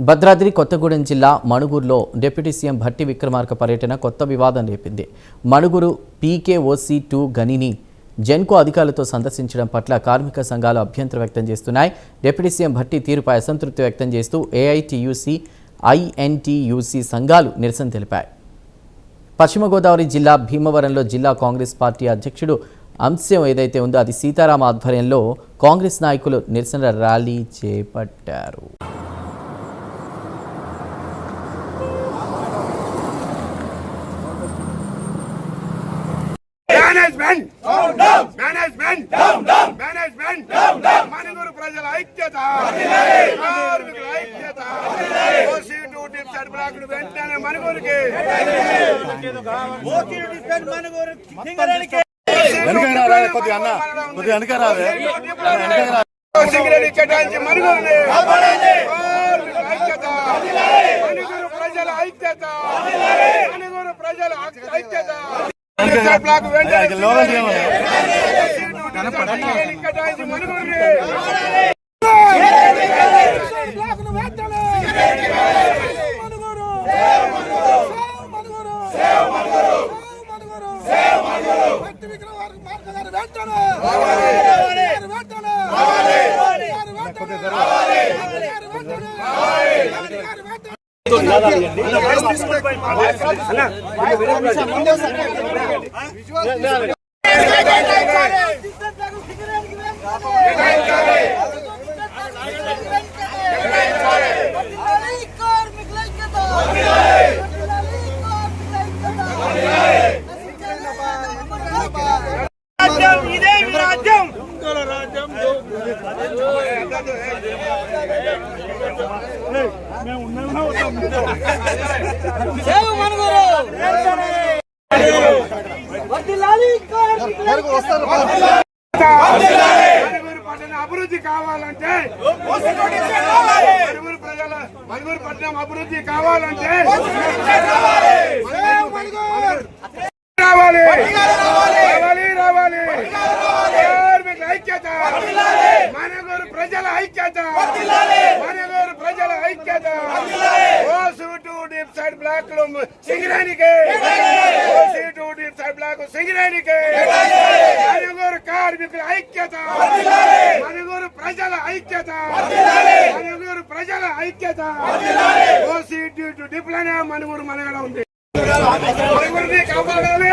భద్రాద్రి కొత్తగూడెం జిల్లా మణుగూరులో deputy CM Bhatti Vikramarka పర్యటన కొత్త వివాదం రేపింది. మణుగూరు PKOC2 గనిని జెన్కో అధికారులతో సందర్శించడం పట్ల కార్మిక సంఘాలు అభ్యంతరం వ్యక్తం చేస్తున్నాయి. డిప్యూటీ సీఎం భట్టి తీరుపై అసంతృప్తి వ్యక్తం చేస్తూ AITUC, INTUC సంఘాలు నిరసన తెలిపాయి. పశ్చిమ గోదావరి జిల్లా భీమవరంలో జిల్లా కాంగ్రెస్ పార్టీ అధ్యక్షుడు అంశం ఏదైతే ఉందో అది సీతారామ ఆధ్వర్యంలో కాంగ్రెస్ నాయకులు నిరసన ర్యాలీ చేపట్టారు. మణుగూరు ప్రజల ఐక్యత, కార్మికుల ఐక్యత, OC2 డిప్సైడ్ బ్లాక్ వెంటనే మణుగూరుకి సింగరేణి కేటాయించి మణుగూరుని కార్మికుల ఐక్యత, మణుగూరు ప్రజల ఐక్యత, మణుగూరు ప్రజల ఐక్యత. బ్లాక్ వెంటనే కేటాయించి మణుగూరుని అభివృద్ధి కావాలంటే, మణుగూరు పట్టణం అభివృద్ధి కావాలంటే రావాలి రావాలి రావాలి కార్మికుల ఐక్యత, మణుగూరు ప్రజల ఐక్యత, మణుగూరు ప్రజల ఐక్యత. OC2 డిప్సైడ్ బ్లాక్ సింగరేణికి, OC2 డిప్సైడ్ బ్లాక్ సింగరేణికి, మణుగూరు కార్మికుల ఐక్యత, మణుగూరు ప్రజల ఐక్యత, మణుగూరు ప్రజల ఐక్యత. OC2 డిప్లోనే మణుగూరు మనగడ ఉంది. మణుగూరుని కాపాడాలి,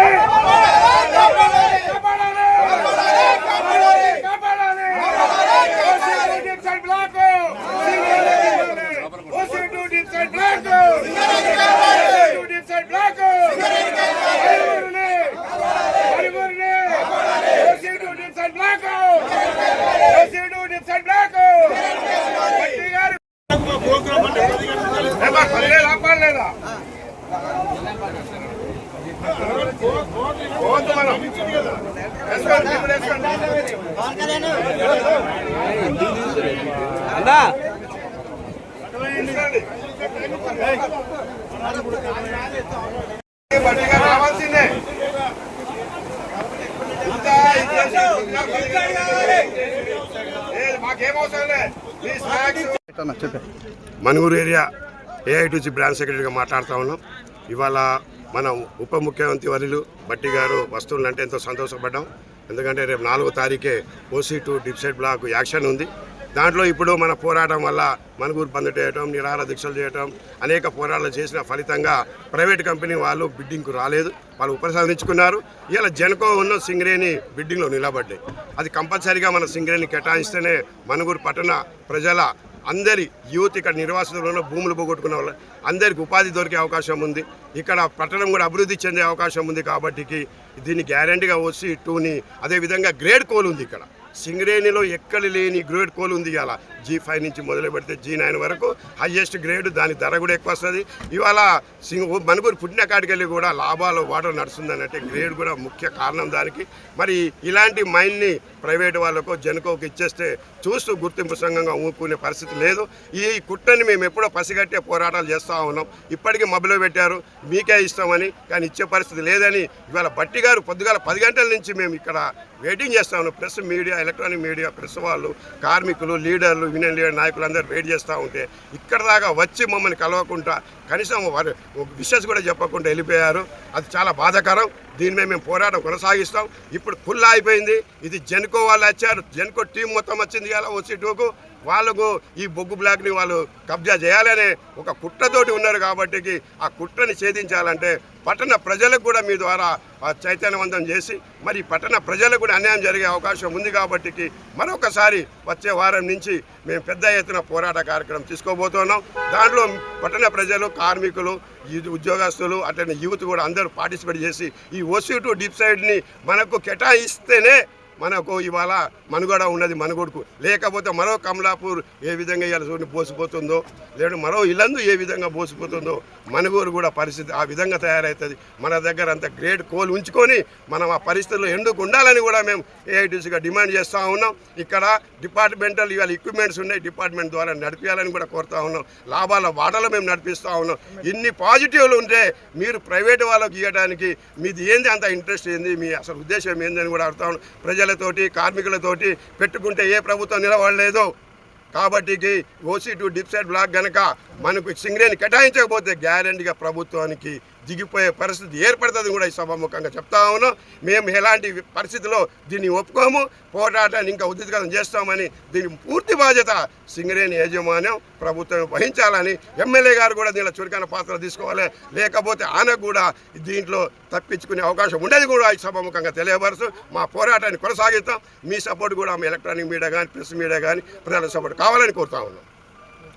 రావాల్సిందే. మణుగూరు ఏరియా AITUC బ్రాంచ్ సెక్రటరీగా మాట్లాడుతూ ఉన్నాం. ఇవాళ మనం ఉప ముఖ్యమంత్రి వర్యులు భట్టి గారు వస్తువులంటే ఎంతో సంతోషపడ్డాం. ఎందుకంటే రేపు 4వ తారీఖే OC2 డిప్సైడ్ బ్లాక్ యాక్షన్ ఉంది. దాంట్లో ఇప్పుడు మన పోరాటం వల్ల మణుగూరు బంద్ చేయటం, నిరాహార దీక్షలు చేయటం, అనేక పోరాటాలు చేసిన ఫలితంగా ప్రైవేట్ కంపెనీ వాళ్ళు బిడ్డింగ్కు రాలేదు, వాళ్ళు ఉపసంహరించుకున్నారు. ఇలా జెన్కో ఉన్న సింగరేణి బిడ్డింగ్లో నిలబడ్డాయి. అది కంపల్సరీగా మన సింగరేణి కేటాయిస్తేనే మణుగూరు పట్టణ ప్రజల అందరి యూత్, ఇక్కడ నిర్వాసితులను భూములు పోగొట్టుకున్న వాళ్ళు అందరికి ఉపాధి దొరికే అవకాశం ఉంది. ఇక్కడ పట్టణం కూడా అభివృద్ధి చెందే అవకాశం ఉంది. కాబట్టి దీన్ని గ్యారంటీగా OC2ని, అదేవిధంగా గ్రేడ్ కోల్ ఉంది ఇక్కడ సింగరేణిలో ఎక్కడ లేని గ్రేడ్ కోల్ ఉంది. ఇవాళ G5 నుంచి మొదలు పెడితే G9 వరకు హైయెస్ట్ గ్రేడ్, దాని ధర కూడా ఎక్కువ వస్తుంది. ఇవాళ మణుగూరు పుట్టిన కాడికెళ్ళి కూడా లాభాలు వాటర్ నడుస్తుందని అంటే గ్రేడ్ కూడా ముఖ్య కారణం దానికి. మరి ఇలాంటి మైన్ని ప్రైవేట్ వాళ్ళకు జెన్కోకి ఇచ్చేస్తే చూస్తూ గుర్తింపు సంఘంగా ఊరుకునే పరిస్థితి లేదు. ఈ కుట్రని మేము ఎప్పుడో పసిగట్టే పోరాటాలు చేస్తూ ఉన్నాం. ఇప్పటికీ మబ్బులో పెట్టారు, మీకే ఇస్తామని, కానీ ఇచ్చే పరిస్థితి లేదని ఇవాళ భట్టి గారు పొద్దుగాల 10 గంటల నుంచి మేము ఇక్కడ వెయిటింగ్ చేస్తా ఉన్నాం. Press media, electronic media, press వాళ్ళు, కార్మికులు, లీడర్లు యూనియన్ లీడర్ నాయకులందరూ వెయిట్ చేస్తూ ఉంటే ఇక్కడ దాకా వచ్చి మమ్మల్ని కలవకుండా కనీసం వారు విషెస్ కూడా చెప్పకుండా వెళ్ళిపోయారు. అది చాలా బాధాకరం. దీని మీద మేము పోరాటం కొనసాగిస్తాం. ఇప్పుడు ఫుల్ అయిపోయింది. ఇది జెన్కో వాళ్ళు వచ్చారు, జెన్కో టీం మొత్తం వచ్చింది కదా OC2కు. వాళ్ళకు ఈ బొగ్గు బ్లాక్ని వాళ్ళు కబ్జా చేయాలనే ఒక కుట్రతోటి ఉన్నారు. కాబట్టి ఆ కుట్రని ఛేదించాలంటే పట్టణ ప్రజలకు కూడా మీ ద్వారా చైతన్యవంతం చేసి మరి పట్టణ ప్రజలకు కూడా అన్యాయం జరిగే అవకాశం ఉంది. కాబట్టి మరొకసారి వచ్చే వారం నుంచి మేము పెద్ద ఎత్తున పోరాట కార్యక్రమం తీసుకోబోతున్నాం. దాంట్లో పట్టణ ప్రజలు, కార్మికులు, ఉద్యోగస్తులు అట్లనే యూత్ కూడా అందరూ పార్టిసిపేట్ చేసి ఈ OC2 డీప్ సైడ్ని మనకు కేటాయిస్తేనే మనకు ఇవాళ మనుగడ ఉన్నది మనుగోడుకు. లేకపోతే మరో కమలాపూర్ ఏ విధంగా ఇవాళ చూడండి బోసిపోతుందో, లేదా మరో ఇల్లందు ఏ విధంగా బోసిపోతుందో మనుగోడు కూడా పరిస్థితి ఆ విధంగా తయారవుతుంది. మన దగ్గర అంత గ్రేట్ కోల్ ఉంచుకొని మనం ఆ పరిస్థితుల్లో ఎందుకు ఉండాలని కూడా మేము AITCగా డిమాండ్ చేస్తూ ఉన్నాం. ఇక్కడ డిపార్ట్మెంటల్ ఇవాళ ఎక్విప్మెంట్స్ ఉన్నాయి, డిపార్ట్మెంట్ ద్వారా నడిపించాలని కూడా కోరుతూ ఉన్నాం. లాభాల వాటలో మేము నడిపిస్తూ ఉన్నాం. ఇన్ని పాజిటివ్లు ఉంటే మీరు ప్రైవేట్ వాళ్ళకి ఇవ్వడానికి మీది ఏంది అంత ఇంట్రెస్ట్ ఏంది, మీ అసలు ఉద్దేశం ఏందని కూడా అడుగుతా ఉన్నాం. ప్రజలతోటి కార్మికులతోటి పెట్టుకుంటే ఏ ప్రభుత్వం నిలబడలేదు. కాబట్టి OC2 డీప్ సైడ్ బ్లాక్ కనుక మనకు సింగరేణి కేటాయించకపోతే గ్యారెంటీగా ప్రభుత్వానికి దిగిపోయే పరిస్థితి ఏర్పడుతుంది కూడా ఈ సభాముఖంగా చెప్తా ఉన్నాం. మేము ఎలాంటి పరిస్థితిలో దీన్ని ఒప్పుకోము, పోరాటాన్ని ఇంకా ఉధృతకరం చేస్తామని దీని పూర్తి బాధ్యత సింగరేణి యాజమాన్యం ప్రభుత్వం వహించాలని ఎమ్మెల్యే గారు కూడా దీనిలో చురుకైన పాత్ర తీసుకోవాలి. లేకపోతే ఆయన కూడా దీంట్లో తప్పించుకునే అవకాశం ఉండేది కూడా ఈ సభాముఖంగా తెలియపరుస్తూ మా పోరాటాన్ని కొనసాగిస్తాం. మీ సపోర్ట్ కూడా ఎలక్ట్రానిక్ మీడియా కానీ, ప్రెస్ మీడియా కానీ ప్రజల సపోర్ట్ కావాలని కోరుతా ఉన్నాం.